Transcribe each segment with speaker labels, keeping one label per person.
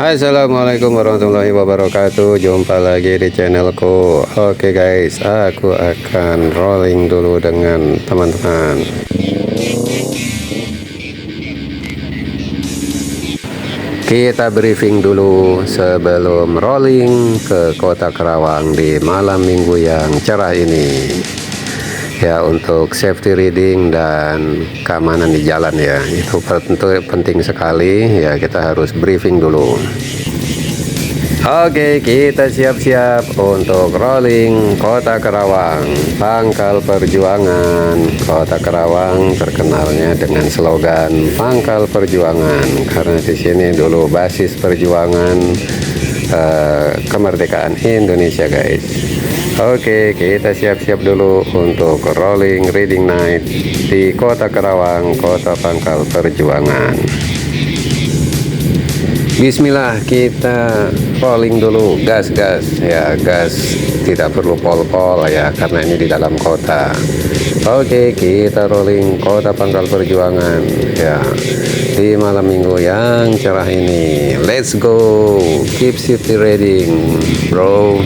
Speaker 1: Assalamualaikum warahmatullahi wabarakatuh. Jumpa lagi di channelku. Oke guys, aku akan rolling dulu dengan teman-teman. Kita briefing dulu sebelum rolling ke Kota Karawang di malam minggu yang cerah ini. Ya, untuk safety reading dan keamanan di jalan ya, itu penting sekali ya, kita harus briefing dulu. Oke, kita siap-siap untuk rolling Kota Karawang, Pangkal Perjuangan. Kota Karawang terkenalnya dengan slogan Pangkal Perjuangan karena di sini dulu basis perjuangan kemerdekaan Indonesia guys. Oke, kita siap-siap dulu untuk rolling reading night di Kota Karawang, Kota Pangkal Perjuangan. Bismillah, kita rolling dulu, gas ya, gas tidak perlu pol-pol ya karena ini di dalam kota. Oke, kita rolling Kota Pangkal Perjuangan ya di malam minggu yang cerah ini. Let's go, keep safety reading bro.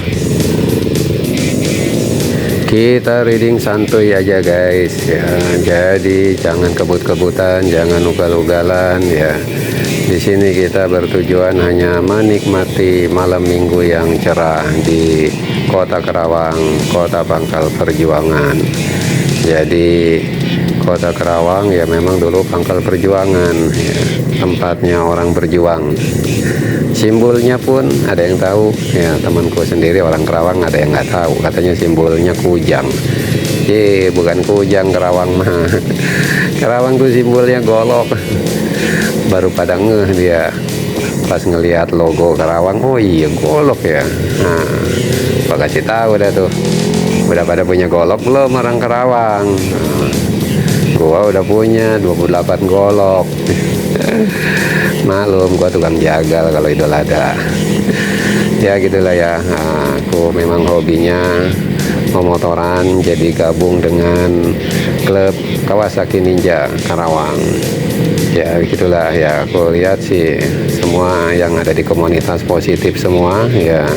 Speaker 1: Kita reading santuy aja guys ya, jadi jangan kebut-kebutan, jangan ugal-ugalan ya. Di sini kita bertujuan hanya menikmati malam minggu yang cerah di Kota Karawang, Kota Pangkal Perjuangan. Jadi Kota Karawang ya memang dulu Pangkal Perjuangan ya, tempatnya orang berjuang. Simbolnya pun ada yang tahu ya, temanku sendiri orang Karawang ada yang nggak tahu, katanya simbolnya kujang. Bukan kujang Karawang mah. Karawang tuh simbolnya golok. Baru pada ngeh dia pas ngelihat logo Karawang, oh iya golok ya. Nah, gua kasih tahu dah tuh, udah pada punya golok belum orang Karawang? Nah, gua udah punya 28 golok. Malum, gua tukang jagal kalau Idul Adha. Ya gitulah ya. Nah, aku memang hobinya memotoran, jadi gabung dengan klub Kawasaki Ninja Karawang. Ya gitulah ya, aku lihat sih semua yang ada di komunitas positif semua ya.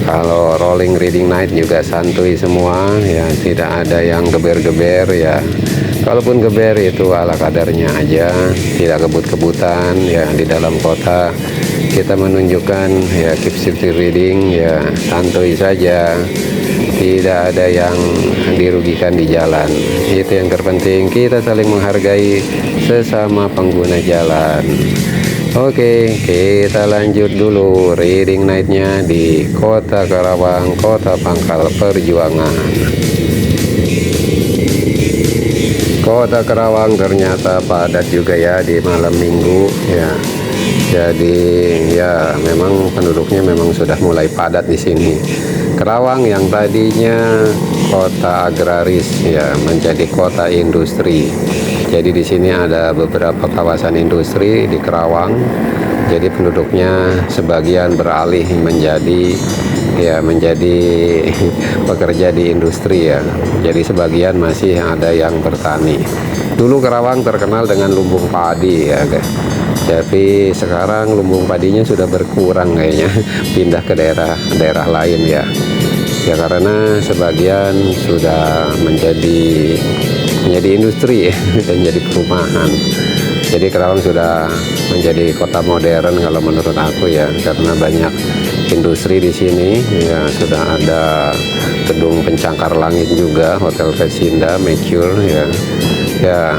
Speaker 1: Kalau rolling reading night juga santuy semua ya, tidak ada yang geber-geber ya. Kalaupun geber itu ala kadarnya aja, tidak kebut-kebutan ya. Di dalam kota kita menunjukkan ya keep safety reading ya, santuy saja, tidak ada yang dirugikan di jalan. Itu yang terpenting, kita saling menghargai sesama pengguna jalan. Oke, kita lanjut dulu reading nightnya di Kota Karawang, Kota Pangkal Perjuangan. Kota Karawang ternyata padat juga ya di malam minggu ya. Jadi ya memang penduduknya memang sudah mulai padat di sini. Karawang yang tadinya kota agraris ya menjadi kota industri. Jadi di sini ada beberapa kawasan industri di Karawang. Jadi penduduknya sebagian beralih menjadi pekerja di industri ya. Jadi sebagian masih ada yang bertani. Dulu Karawang terkenal dengan lumbung padi ya guys. Tapi sekarang lumbung padinya sudah berkurang kayaknya, pindah ke daerah lain ya. Ya karena sebagian sudah menjadi industri ya, dan jadi perumahan. Jadi Karawang sudah menjadi kota modern kalau menurut aku ya, karena banyak industri di sini ya. Sudah ada gedung pencakar langit juga, Hotel Pesinda, Mercure ya. Ya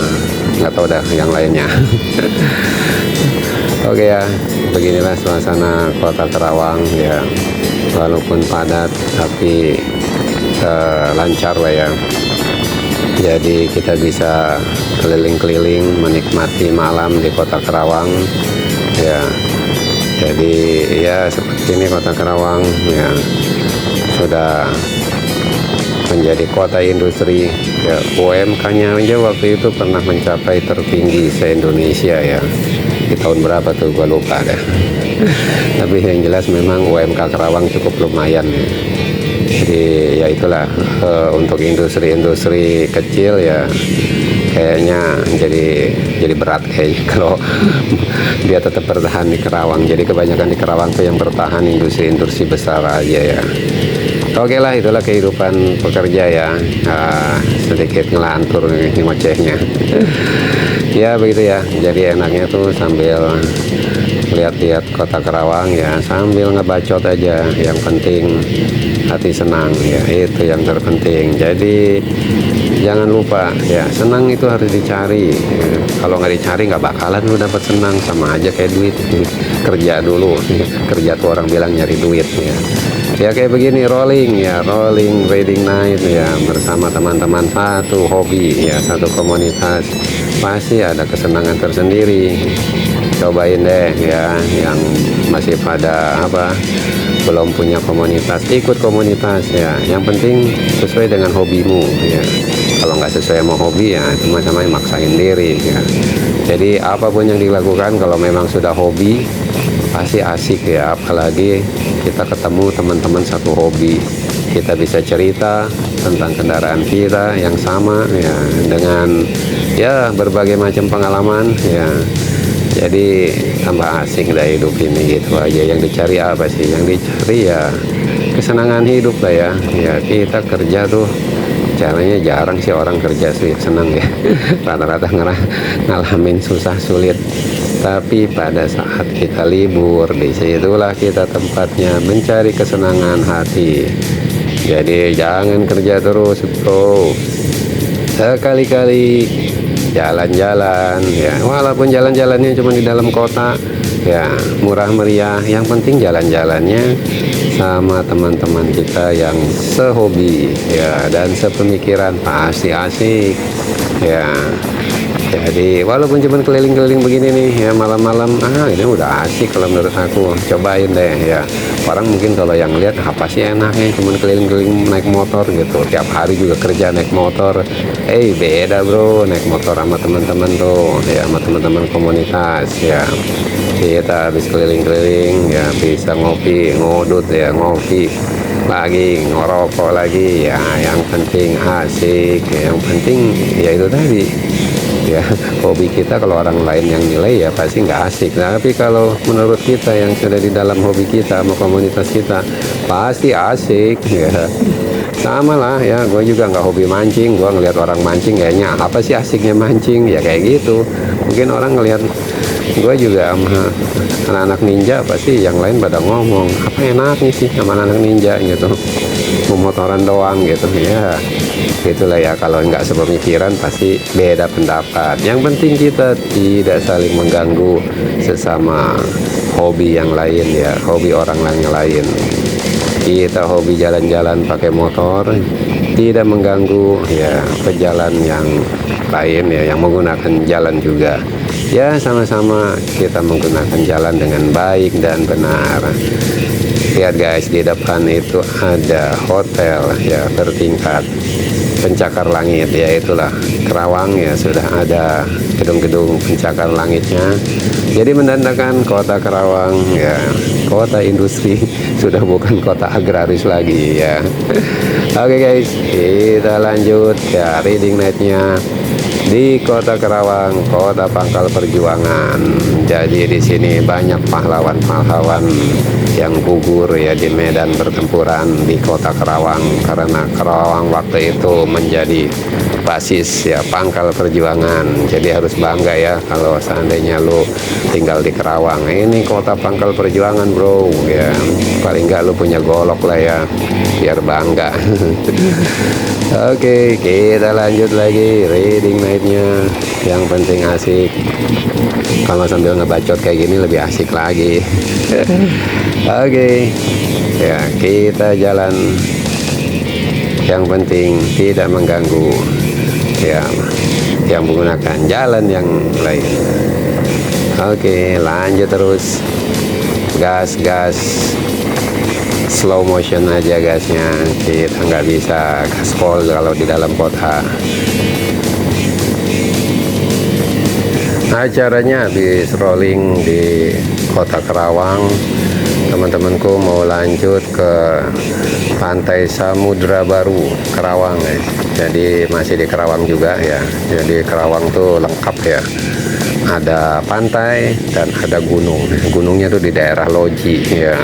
Speaker 1: nggak tahu dah yang lainnya. Oke ya, beginilah suasana Kota Karawang ya. Walaupun padat tapi lancar lah ya. Jadi kita bisa keliling-keliling menikmati malam di Kota Karawang ya. Jadi ya seperti ini Kota Karawang ya, sudah menjadi kota industri ya. UMK-nya aja waktu itu pernah mencapai tertinggi se-Indonesia ya. Di tahun berapa tuh gua lupa deh. Tapi yang jelas memang UMK Karawang cukup lumayan ya. Jadi ya itulah, untuk industri-industri kecil ya kayaknya jadi berat kayaknya kalau dia tetap bertahan di Kerawang. Jadi kebanyakan di Kerawang tuh yang bertahan industri-industri besar aja ya. Oke lah, itulah kehidupan pekerja ya. Sedikit ngelantur nih ngocehnya. Ya begitu ya, jadi enaknya tuh sambil lihat-lihat kota Kerawang ya, sambil ngebacot aja. Yang penting hati senang ya, itu yang terpenting. Jadi jangan lupa ya, senang itu harus dicari ya. Kalau nggak dicari nggak bakalan lu dapat senang. Sama aja kayak duit, kerja dulu. Kerja tuh orang bilang nyari duit ya. Ya kayak begini, rolling reading night ya, bersama teman-teman, satu hobi ya, satu komunitas, pasti ada kesenangan tersendiri. Cobain deh ya, yang masih pada belum punya komunitas, ikut komunitas ya. Yang penting sesuai dengan hobimu ya. Kalau nggak sesuai sama hobi ya, itu namanya maksain diri ya. Jadi apapun yang dilakukan kalau memang sudah hobi pasti asik ya. Apalagi kita ketemu teman-teman satu hobi, kita bisa cerita tentang kendaraan kita yang sama ya, dengan ya berbagai macam pengalaman ya. Jadi tambah asik dah hidup ini, gitu aja. Yang dicari apa sih? Yang dicari ya kesenangan hidup lah ya. Ya kita kerja tuh caranya jarang sih orang kerja sih senang ya. Rata-rata ngalamin susah sulit. Tapi pada saat kita libur, disitulah kita tempatnya mencari kesenangan hati. Jadi jangan kerja terus bro. Sekali-kali jalan-jalan ya, walaupun jalan-jalannya cuma di dalam kota ya, murah meriah. Yang penting jalan-jalannya sama teman-teman kita yang sehobi ya, dan sepemikiran, pasti asik ya. Jadi walaupun cuma keliling-keliling begini nih ya, malam-malam ini udah asik kalau menurut aku. Cobain deh ya. Orang mungkin kalau yang lihat apa sih enaknya cuma keliling-keliling naik motor gitu, tiap hari juga kerja naik motor. Beda bro, naik motor sama teman-teman tuh ya, sama teman-teman komunitas ya. Kita habis keliling-keliling ya, bisa ngopi, ngodut ya, ngopi lagi, ngerokok lagi ya. Yang penting asik, yang penting ya itu tadi ya, hobi kita. Kalau orang lain yang nilai ya pasti nggak asik. Nah, tapi kalau menurut kita yang sudah di dalam hobi kita sama komunitas kita, pasti asik ya. Sama lah ya, gue juga nggak hobi mancing. Gue ngelihat orang mancing kayaknya apa sih asiknya mancing ya, kayak gitu. Mungkin orang ngelihat gue juga sama anak-anak ninja, pasti yang lain pada ngomong apa enaknya sih sama anak ninja gitu, memotoran doang gitu ya. Itulah ya, kalau nggak sepemikiran pasti beda pendapat. Yang penting kita tidak saling mengganggu sesama hobi yang lain ya, hobi orang yang lain. Kita hobi jalan-jalan pakai motor, tidak mengganggu ya pejalan yang lain ya, yang menggunakan jalan juga ya. Sama-sama kita menggunakan jalan dengan baik dan benar. Lihat guys, di depan itu ada hotel ya bertingkat, pencakar langit ya. Itulah Kerawang ya, sudah ada gedung-gedung pencakar langitnya. Jadi menandakan kota Kerawang ya, kota industri, sudah bukan kota agraris lagi ya. Oke guys, kita lanjut ya reading night-nya di kota Kerawang, kota pangkal perjuangan. Jadi di sini banyak pahlawan-pahlawan yang gugur ya di medan pertempuran di kota Kerawang, karena Kerawang waktu itu menjadi basis ya pangkal perjuangan. Jadi harus bangga ya kalau seandainya lu tinggal di Kerawang. Ini kota pangkal perjuangan bro ya, paling nggak lu punya golok lah ya, biar bangga. Oke, kita lanjut lagi reading night-nya. Yang penting asik. Kalau sambil ngebacot kayak gini lebih asik lagi. Oke, ya kita jalan. Yang penting tidak mengganggu ya, yang menggunakan jalan yang lain. Oke, lanjut terus. Gas, slow motion aja gasnya. Kita nggak bisa gaspol kalau di dalam kota. Acaranya habis rolling di kota Kerawang teman-temanku mau lanjut ke Pantai Samudra Baru Kerawang guys. Jadi masih di Kerawang juga ya. Jadi Kerawang tuh lengkap ya, ada pantai dan ada gunung. Gunungnya tuh di daerah Loji ya,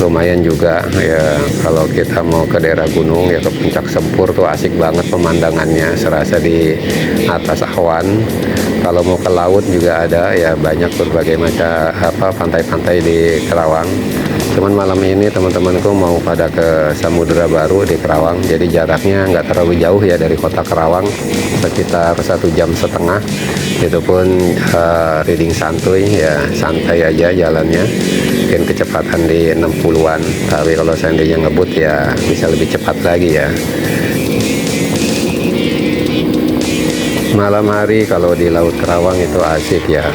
Speaker 1: lumayan juga ya. Kalau kita mau ke daerah gunung ya, ke Puncak Sempur tuh asik banget pemandangannya, serasa di atas awan. Kalau mau ke laut juga ada ya, banyak berbagai macam pantai-pantai di Kerawang. Cuman malam ini teman-temanku mau pada ke Samudra Baru di Kerawang, jadi jaraknya nggak terlalu jauh ya dari kota Kerawang, sekitar 1,5 jam. Itu pun reading santuy ya, santai aja jalannya, mungkin kecepatan di 60-an, tapi kalau seandainya ngebut ya bisa lebih cepat lagi ya. Malam hari kalau di Laut Kerawang itu asik ya.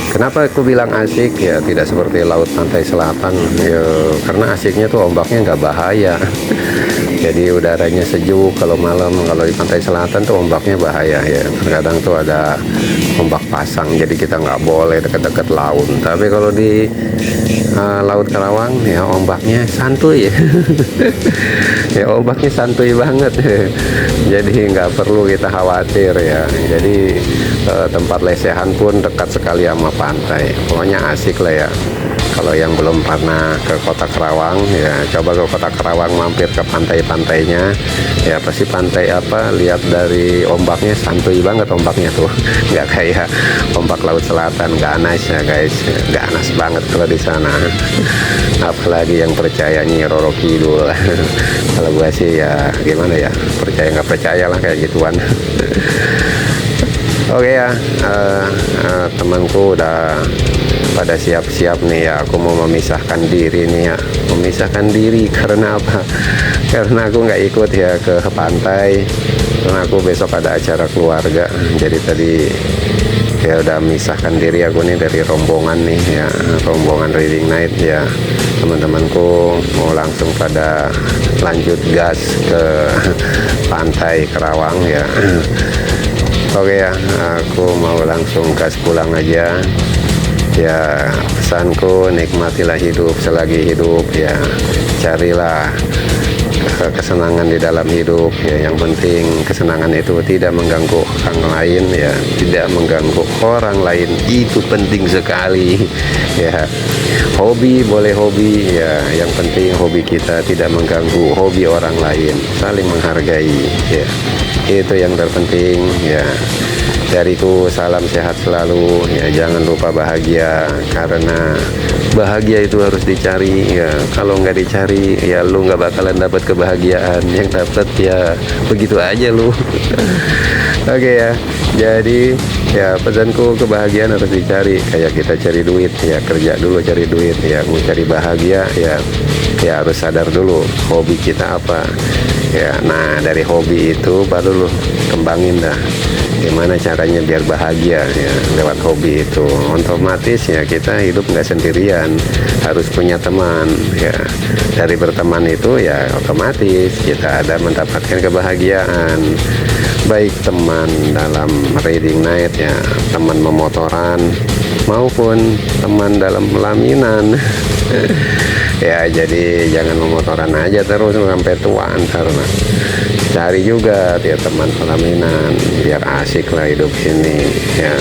Speaker 1: Kenapa aku bilang asik ya, tidak seperti laut pantai selatan ya, karena asiknya tuh ombaknya nggak bahaya. Jadi udaranya sejuk kalau malam. Kalau di pantai selatan tuh ombaknya bahaya ya, terkadang tuh ada ombak pasang, jadi kita nggak boleh dekat-dekat laut. Tapi kalau di Laut Kerawang ya ombaknya santuy ya. Ya ombaknya santuy banget. Jadi nggak perlu kita khawatir ya. Jadi tempat lesehan pun dekat sekali sama pantai. Pokoknya asik lah ya. Kalau yang belum pernah ke kota Kerawang ya, coba ke kota Kerawang, mampir ke pantai-pantainya ya. Pasti pantai lihat dari ombaknya santuy banget ombaknya tuh. Nggak kayak ombak Laut Selatan, nggak anas ya guys, nggak anas banget kalau di sana. Apalagi yang percaya Nyi Roro Kidul. Kalau gua sih ya gimana ya, percaya nggak percaya lah kayak gituan. Oke ya, temanku udah pada siap-siap nih ya. Aku mau memisahkan diri nih ya, memisahkan diri karena apa? Karena aku nggak ikut ya ke pantai, karena aku besok ada acara keluarga. Jadi tadi ya udah memisahkan diri aku nih dari rombongan nih ya, rombongan reading night ya. Teman-temanku mau langsung pada lanjut gas ke pantai Kerawang ya. Oke ya, aku mau langsung gas pulang aja ya. Pesanku, nikmatilah hidup selagi hidup ya, carilah kesenangan di dalam hidup ya. Yang penting kesenangan itu tidak mengganggu orang lain ya, tidak mengganggu orang lain, itu penting sekali ya. Hobi boleh hobi ya, yang penting hobi kita tidak mengganggu hobi orang lain, saling menghargai ya, itu yang terpenting ya. Dariku salam sehat selalu ya, jangan lupa bahagia, karena bahagia itu harus dicari ya. Kalau nggak dicari ya lu nggak bakalan dapat kebahagiaan, yang dapat ya begitu aja lu. Oke ya, jadi ya pesanku, kebahagiaan harus dicari kayak kita cari duit ya, kerja dulu cari duit ya. Mau cari bahagia ya, ya harus sadar dulu hobi kita apa ya. Nah dari hobi itu baru lu kembangin dah gimana caranya biar bahagia ya, lewat hobi itu. Otomatis ya kita hidup nggak sendirian, harus punya teman ya. Dari berteman itu ya otomatis kita ada mendapatkan kebahagiaan, baik teman dalam reading night ya, teman memotoran, maupun teman dalam pelaminan. Ya jadi jangan memotoran aja terus sampai tua ntar. Cari juga ya teman pelaminan biar asik lah hidup ini ya.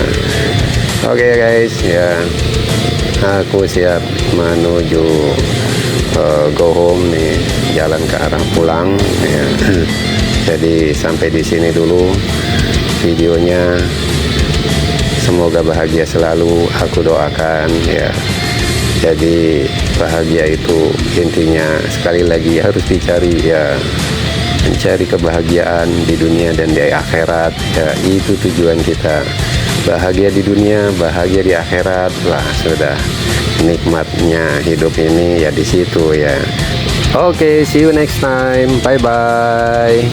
Speaker 1: Oke guys ya, aku siap menuju go home nih, jalan ke arah pulang ya. Jadi sampai di sini dulu videonya. Semoga bahagia selalu, aku doakan ya. Jadi bahagia itu intinya sekali lagi harus dicari ya. Mencari kebahagiaan di dunia dan di akhirat ya, itu tujuan kita. Bahagia di dunia, bahagia di akhirat, lah sudah nikmatnya hidup ini ya di situ ya. Oke, see you next time, bye bye.